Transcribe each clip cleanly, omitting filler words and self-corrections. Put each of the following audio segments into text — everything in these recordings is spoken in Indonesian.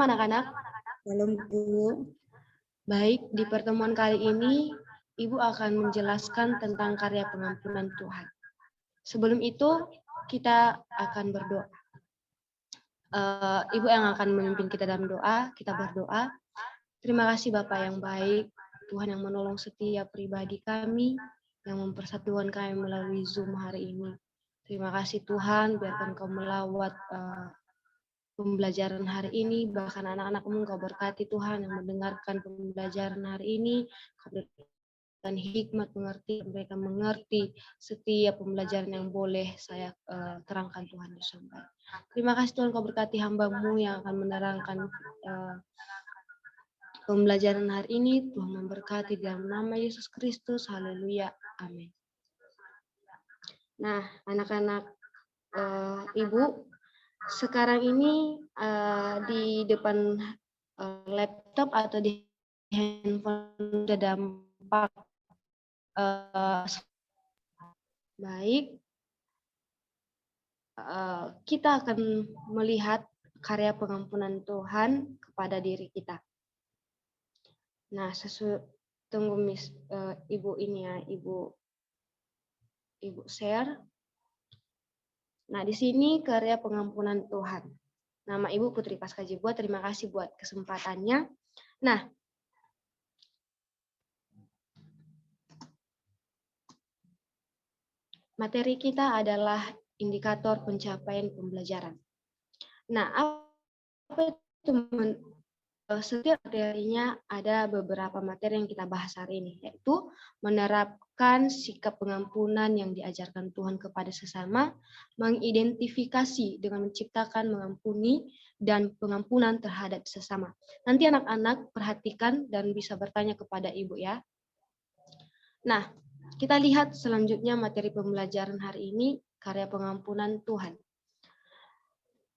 Shalom anak-anak. Shalom Bu. Baik, di pertemuan kali ini Ibu akan menjelaskan tentang karya pengampunan Tuhan. Sebelum itu kita akan berdoa. Ibu yang akan memimpin kita dalam doa, kita berdoa. Terima kasih Bapak yang baik, Tuhan yang menolong setiap pribadi kami, yang mempersatukan kami melalui Zoom hari ini. Terima kasih Tuhan, biarkan Kau melawat pembelajaran hari ini, bahkan anak-anak-Mu Kau berkati Tuhan yang mendengarkan pembelajaran hari ini, Kau berikan hikmat mereka mengerti setiap pembelajaran yang boleh saya terangkan Tuhan Yesus. Terima kasih Tuhan Kau berkati hamba-Mu yang akan menerangkan pembelajaran hari ini. Tuhan memberkati dalam nama Yesus Kristus. Haleluya. Amin. Nah, anak-anak Ibu, sekarang ini di depan laptop atau di handphone sudah dampak baik. Kita akan melihat karya pengampunan Tuhan kepada diri kita. Nah, tunggu Ibu ini ya, Ibu share. Nah, di sini karya pengampunan Tuhan. Nama Ibu Putri Paskajibuat, terima kasih buat kesempatannya. Nah, materi kita adalah indikator pencapaian pembelajaran. Nah, apa itu? Setiap materinya ada beberapa materi yang kita bahas hari ini, yaitu menerapkan sikap pengampunan yang diajarkan Tuhan kepada sesama, mengidentifikasi dengan menciptakan, mengampuni, dan pengampunan terhadap sesama. Nanti anak-anak perhatikan dan bisa bertanya kepada Ibu ya. Nah, kita lihat selanjutnya materi pembelajaran hari ini, karya pengampunan Tuhan.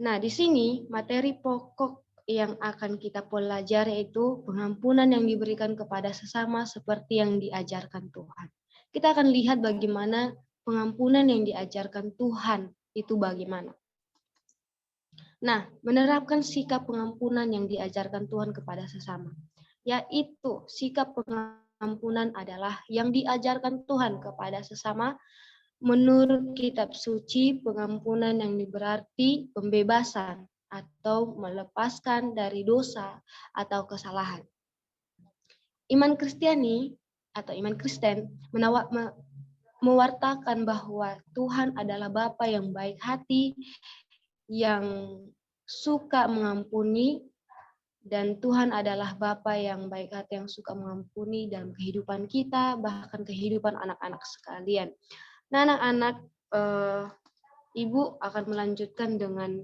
Nah, di sini materi pokok yang akan kita pelajari yaitu pengampunan yang diberikan kepada sesama seperti yang diajarkan Tuhan. Kita akan lihat bagaimana pengampunan yang diajarkan Tuhan itu bagaimana. Nah, menerapkan sikap pengampunan yang diajarkan Tuhan kepada sesama, yaitu sikap pengampunan adalah yang diajarkan Tuhan kepada sesama. Menurut kitab suci, pengampunan yang berarti pembebasan atau melepaskan dari dosa atau kesalahan. Iman Kristiani atau iman Kristen mewartakan bahwa Tuhan adalah Bapa yang baik hati, yang suka mengampuni, dan Tuhan adalah Bapa yang baik hati yang suka mengampuni dalam kehidupan kita, bahkan kehidupan anak-anak sekalian. Nah, anak-anak, Ibu akan melanjutkan dengan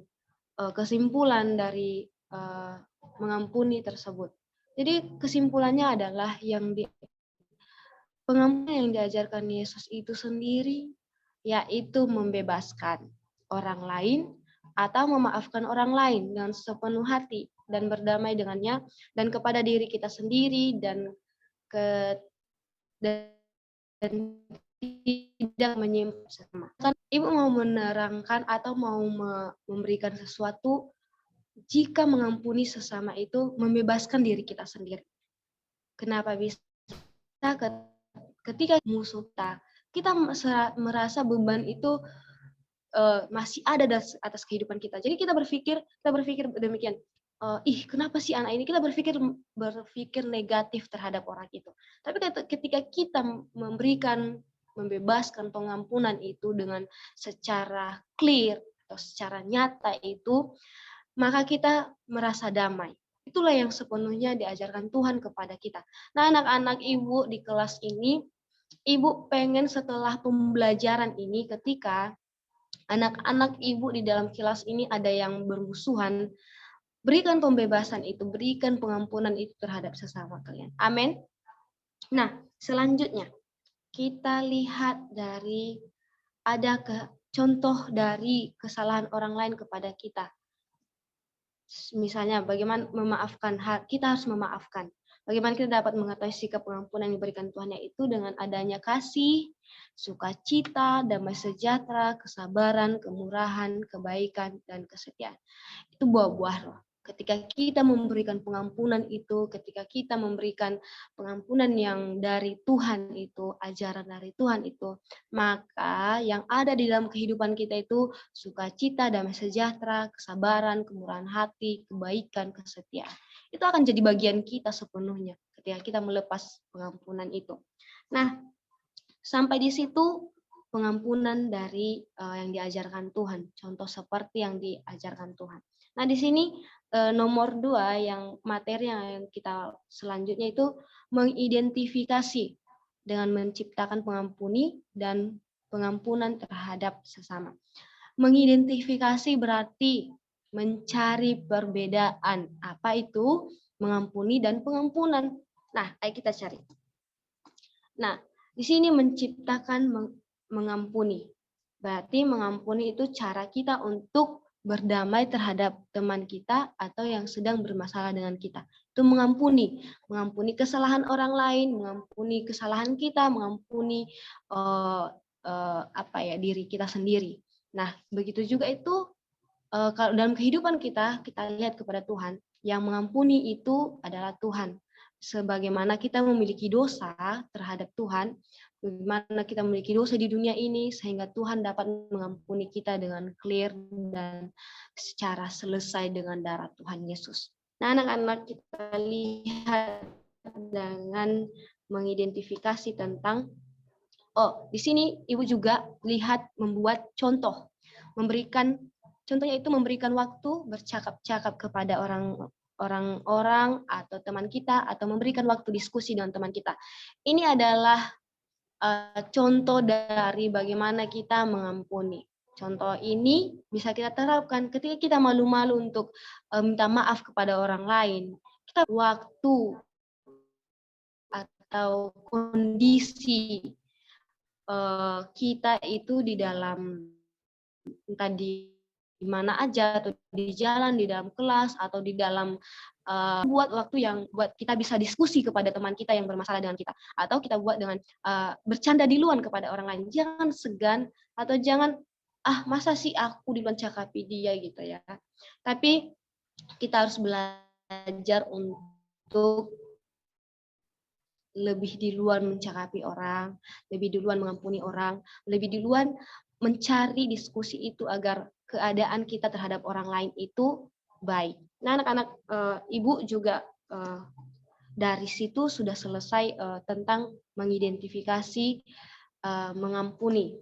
kesimpulan dari mengampuni tersebut. Jadi kesimpulannya adalah pengampunan yang diajarkan Yesus itu sendiri, yaitu membebaskan orang lain atau memaafkan orang lain dengan sepenuh hati dan berdamai dengannya, dan kepada diri kita sendiri dan tidak menyimpan sama. Kan Ibu mau menerangkan atau mau memberikan sesuatu, jika mengampuni sesama itu membebaskan diri kita sendiri. Kenapa bisa? Ketika musuh kita merasa beban itu masih ada atas kehidupan kita. Jadi kita berpikir demikian. Kenapa sih anak ini? Kita berpikir negatif terhadap orang itu. Tapi ketika kita membebaskan pengampunan itu dengan secara clear atau secara nyata itu, maka kita merasa damai. Itulah yang sepenuhnya diajarkan Tuhan kepada kita. Nah, anak-anak Ibu di kelas ini, Ibu pengen setelah pembelajaran ini, ketika anak-anak Ibu di dalam kelas ini ada yang bermusuhan, berikan pembebasan itu, berikan pengampunan itu terhadap sesama kalian. Amin. Nah, selanjutnya kita lihat dari contoh dari kesalahan orang lain kepada kita. Misalnya bagaimana memaafkan, kita harus memaafkan. Bagaimana kita dapat mengetahui sikap pengampunan yang diberikan Tuhan, yaitu dengan adanya kasih, sukacita, damai sejahtera, kesabaran, kemurahan, kebaikan, dan kesetiaan. Itu buah-buah roh. Ketika kita memberikan pengampunan itu, ketika kita memberikan pengampunan yang dari Tuhan itu, ajaran dari Tuhan itu, maka yang ada di dalam kehidupan kita itu sukacita, damai sejahtera, kesabaran, kemurahan hati, kebaikan, kesetiaan. Itu akan jadi bagian kita sepenuhnya ketika kita melepas pengampunan itu. Nah, sampai di situ pengampunan dari yang diajarkan Tuhan, contoh seperti yang diajarkan Tuhan. Nah, di sini nomor 2 yang materi yang kita selanjutnya itu mengidentifikasi dengan menciptakan pengampuni dan pengampunan terhadap sesama. Mengidentifikasi berarti mencari perbedaan. Apa itu mengampuni dan pengampunan? Nah, ayo kita cari. Nah, di sini menciptakan mengampuni. Berarti mengampuni itu cara kita untuk berdamai terhadap teman kita atau yang sedang bermasalah dengan kita. Itu mengampuni, mengampuni kesalahan orang lain, mengampuni kesalahan kita, mengampuni diri kita sendiri. Nah, begitu juga itu kalau dalam kehidupan kita lihat kepada Tuhan, yang mengampuni itu adalah Tuhan. Sebagaimana kita memiliki dosa terhadap Tuhan, bagaimana kita memiliki dosa di dunia ini, sehingga Tuhan dapat mengampuni kita dengan clear dan secara selesai dengan darah Tuhan Yesus. Nah, anak-anak, kita lihat dengan mengidentifikasi tentang, di sini Ibu juga lihat membuat contoh, contohnya itu memberikan waktu bercakap-cakap kepada orang-orang atau teman kita, atau memberikan waktu diskusi dengan teman kita. Ini adalah contoh dari bagaimana kita mengampuni. Contoh ini bisa kita terapkan ketika kita malu-malu untuk minta maaf kepada orang lain. Kita waktu atau kondisi kita itu di dalam, entah di mana aja, atau di jalan, di dalam kelas, atau di dalam buat waktu yang buat kita bisa diskusi kepada teman kita yang bermasalah dengan kita, atau kita buat dengan bercanda di luar kepada orang lain. Jangan segan atau jangan masa sih aku duluan cakapi dia gitu ya. Tapi kita harus belajar untuk lebih duluan mencakapi orang, lebih duluan mengampuni orang, lebih duluan mencari diskusi itu agar keadaan kita terhadap orang lain itu baik. Nah, anak-anak, Ibu juga dari situ sudah selesai tentang mengidentifikasi mengampuni.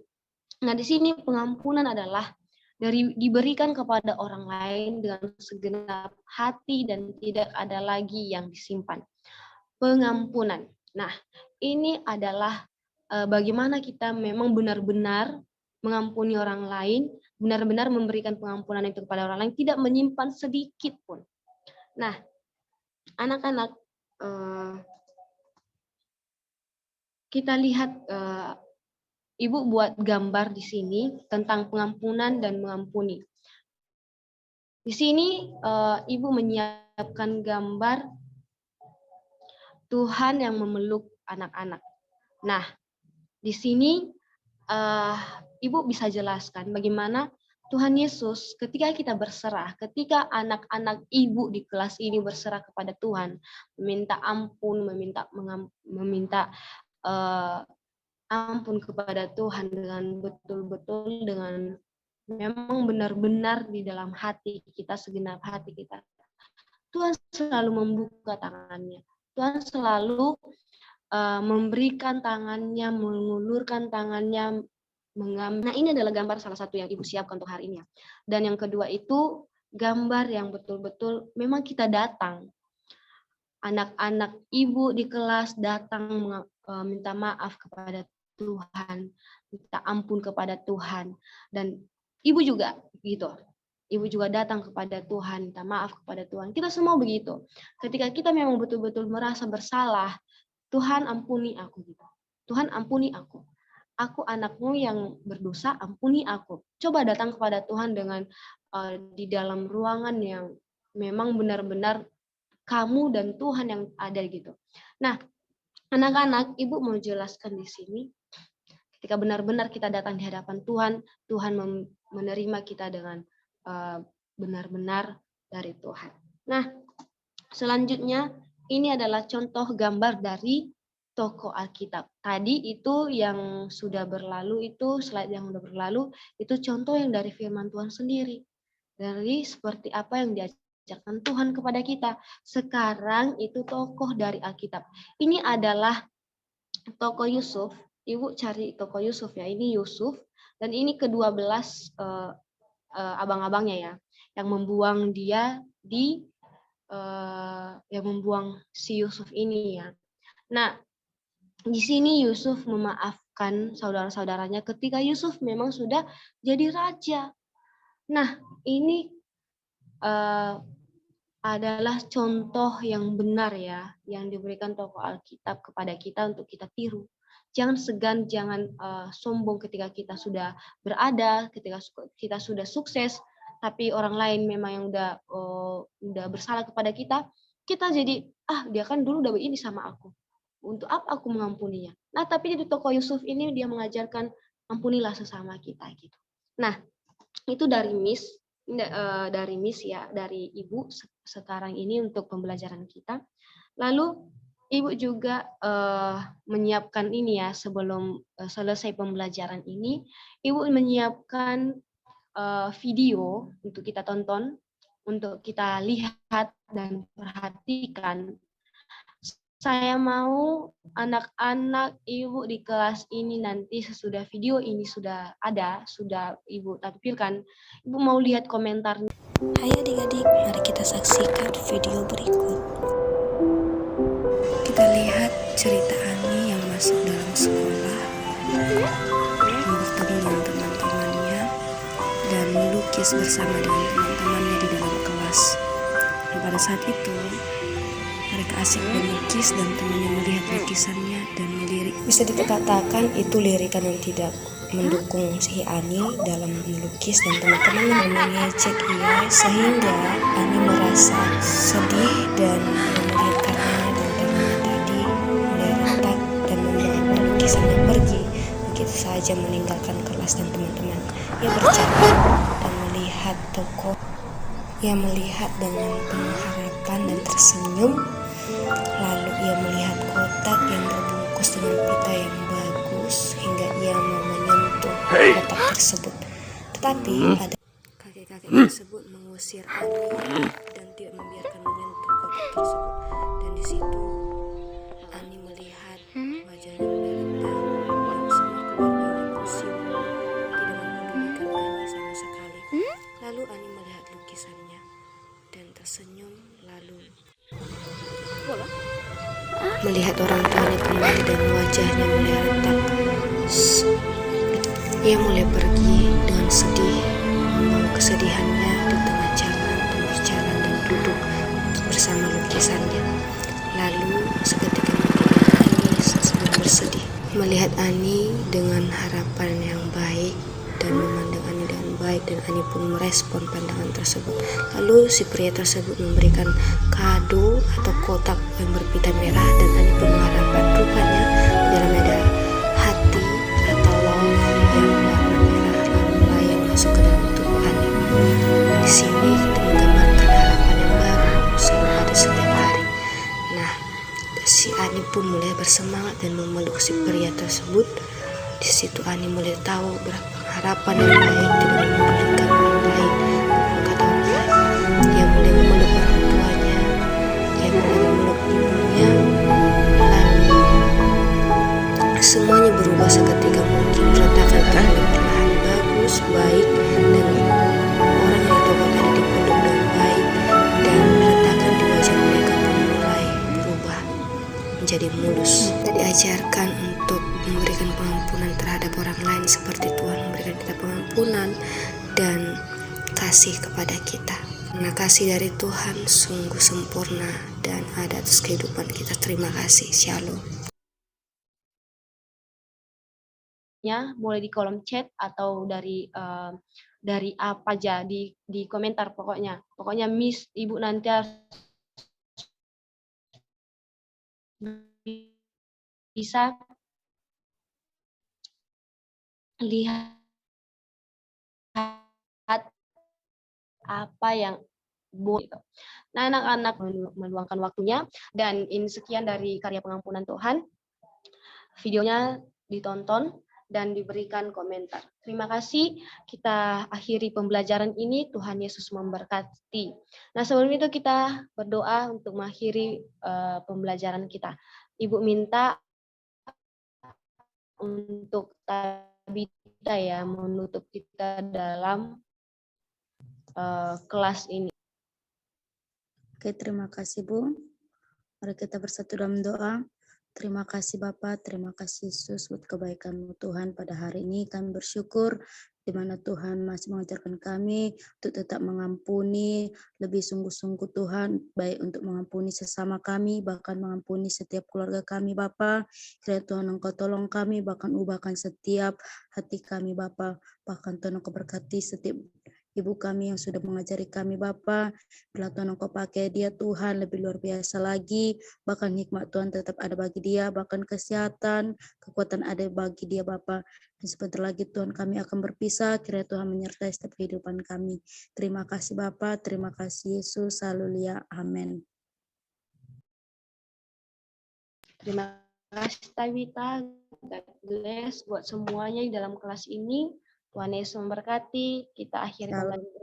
Nah, di sini pengampunan adalah diberikan kepada orang lain dengan segenap hati dan tidak ada lagi yang disimpan. Pengampunan. Nah, ini adalah bagaimana kita memang benar-benar mengampuni orang lain, benar-benar memberikan pengampunan itu kepada orang lain, tidak menyimpan sedikit pun. Nah, anak-anak, kita lihat Ibu buat gambar di sini tentang pengampunan dan mengampuni. Di sini Ibu menyiapkan gambar Tuhan yang memeluk anak-anak. Nah, di sini Ibu bisa jelaskan bagaimana Tuhan Yesus ketika kita berserah, ketika anak-anak Ibu di kelas ini berserah kepada Tuhan, meminta ampun, meminta ampun kepada Tuhan dengan betul-betul, dengan memang benar-benar di dalam hati kita, segenap hati kita. Tuhan selalu membuka tangannya. Tuhan selalu memberikan tangannya, mengulurkan tangannya, mengambil. Nah, ini adalah gambar salah satu yang Ibu siapkan untuk hari ini ya. Dan yang kedua itu gambar yang betul-betul memang kita datang. Anak-anak Ibu di kelas datang minta maaf kepada Tuhan, minta ampun kepada Tuhan, dan Ibu juga gitu. Ibu juga datang kepada Tuhan, minta maaf kepada Tuhan. Kita semua begitu. Ketika kita memang betul-betul merasa bersalah, Tuhan ampuni aku gitu. Tuhan ampuni aku. Aku anakmu yang berdosa, ampuni aku. Coba datang kepada Tuhan dengan di dalam ruangan yang memang benar-benar kamu dan Tuhan yang ada gitu. Nah, anak-anak, Ibu mau jelaskan di sini, ketika benar-benar kita datang di hadapan Tuhan, Tuhan menerima kita dengan benar-benar dari Tuhan. Nah, selanjutnya ini adalah contoh gambar dari tokoh Alkitab. Tadi itu yang sudah berlalu, itu slide yang sudah berlalu, itu contoh yang dari firman Tuhan sendiri. Dari seperti apa yang diajarkan Tuhan kepada kita. Sekarang itu tokoh dari Alkitab. Ini adalah tokoh Yusuf. Ibu cari tokoh Yusuf ya. Ini Yusuf dan ini ke-12 abang-abangnya ya, yang membuang dia di yang membuang si Yusuf ini ya. Nah, di sini Yusuf memaafkan saudara-saudaranya ketika Yusuf memang sudah jadi raja. Nah, ini adalah contoh yang benar ya, yang diberikan tokoh Alkitab kepada kita untuk kita tiru. Jangan segan, jangan sombong ketika kita sudah berada, ketika kita sudah sukses, tapi orang lain memang yang udah bersalah kepada kita, kita jadi dia kan dulu udah begini sama aku. Untuk apa aku mengampuninya? Nah, tapi di tokoh Yusuf ini dia mengajarkan ampunilah sesama kita gitu. Nah, itu dari Miss ya, dari Ibu sekarang ini untuk pembelajaran kita. Lalu Ibu juga menyiapkan ini ya, sebelum selesai pembelajaran ini, Ibu menyiapkan video untuk kita tonton, untuk kita lihat dan perhatikan. Saya mau anak-anak Ibu di kelas ini nanti sesudah video ini sudah ada, sudah Ibu tampilkan, Ibu mau lihat komentarnya. Hai adik-adik, mari kita saksikan video berikut. Kita lihat cerita Ani yang masuk dalam sekolah, bertemu dengan teman-temannya, dan melukis bersama dengan teman-temannya di dalam kelas. Dan pada saat itu, mereka asik melukis dan temannya melihat lukisannya dan melirik. Bisa dikatakan itu lirikan yang tidak mendukung si Ani dalam melukis dan teman-teman mengejek ia, sehingga Ani merasa sedih dan memelihatkannya dan temannya tadi mulai retak dan membawa lukisannya pergi begitu saja meninggalkan kelas dan teman-teman. Ia bercanda dan melihat tokoh. Ia melihat dengan penuh harapan dan tersenyum. Lalu ia melihat kotak yang terbungkus dengan pita yang bagus hingga ia mau menyentuh kotak tersebut. Tetapi ada kakek-kakek tersebut mengusir Ani dan tidak membiarkan menyentuh kotak tersebut. Dan di situ Ani melihat wajahnya menderita dan semua keluarganya tersiul, tidak mempedulikan Ani sama sekali. Lalu Ani melihat lukisannya dan tersenyum, lalu melihat orang tuanya kembali dan wajahnya mulai retak. Ia mulai pergi dengan sedih, membawa kesedihannya di tengah jalan dan berjalan dan duduk bersama lukisannya. Lalu seketika menangis dan bersedih. Melihat Ani dengan harapan yang baik dan memandang Ani dengan baik, dan Ani pun merespon pandangan tersebut. Lalu si pria tersebut memberikan kado atau kotak yang berpita merah, dan Ani pun mengharapkan rupanya di dalamnya ada hati atau love yang warna merah lalu melayang masuk ke dalam tubuh Ani. Di sini kita menggambarkan harapan yang baru selalu ada setiap hari. Nah, si Ani pun mulai bersemangat dan memeluk si pria tersebut. Di situ Ani mulai tahu berapa harapan yang baik tidak mempedulikan orang lain, kata orang lain. Ia mulai memeluk orang tuanya, ia mulai memeluk ibunya, lalu semuanya berubah seketika. Mungkin retakan terhadap perlahan bagus, baik, dan orang yang tokoh tadi dipeluk dengan baik, dan retakan di wajah mereka pun mulai berubah menjadi mulus. Kita diajarkan untuk memberikan pengampunan terhadap orang lain seperti Tuhan memberikan kita pengampunan dan kasih kepada kita. Karena kasih dari Tuhan sungguh sempurna dan ada atas kehidupan kita. Terima kasih. Shalom. Boleh di kolom chat atau dari apa aja di komentar, pokoknya Miss Ibu nanti harus bisa lihat apa yang gitu. Nah, anak-anak meluangkan waktunya, dan ini sekian dari karya pengampunan Tuhan. Videonya ditonton dan diberikan komentar. Terima kasih. Kita akhiri pembelajaran ini. Tuhan Yesus memberkati. Nah, sebelum itu kita berdoa untuk mengakhiri pembelajaran kita. Ibu minta untuk Tabita ya menutup kita dalam kelas ini. Oke, terima kasih Bu. Mari kita bersatu dalam doa. Terima kasih Bapa, terima kasih Yesus buat kebaikan-Mu Tuhan pada hari ini. Kami bersyukur di mana Tuhan masih mengajarkan kami untuk tetap mengampuni, lebih sungguh-sungguh Tuhan, baik untuk mengampuni sesama kami, bahkan mengampuni setiap keluarga kami Bapa. Kiranya Tuhan Engkau tolong kami, bahkan ubahkan setiap hati kami Bapa. Bahkan Tuhan Engkau berkati setiap ibu kami yang sudah mengajari kami Bapa. Bila Tuhan Engkau pakai dia Tuhan lebih luar biasa lagi, bahkan hikmat Tuhan tetap ada bagi dia, bahkan kesehatan, kekuatan ada bagi dia Bapa. Dan sebentar lagi Tuhan kami akan berpisah, kiranya Tuhan menyertai setiap kehidupan kami. Terima kasih Bapa, terima kasih Yesus, haleluya, amin. Terima kasih Tabita, God bless buat semuanya di dalam kelas ini. Tuhan Yesus memberkati. Kita akhiri pembelajaran.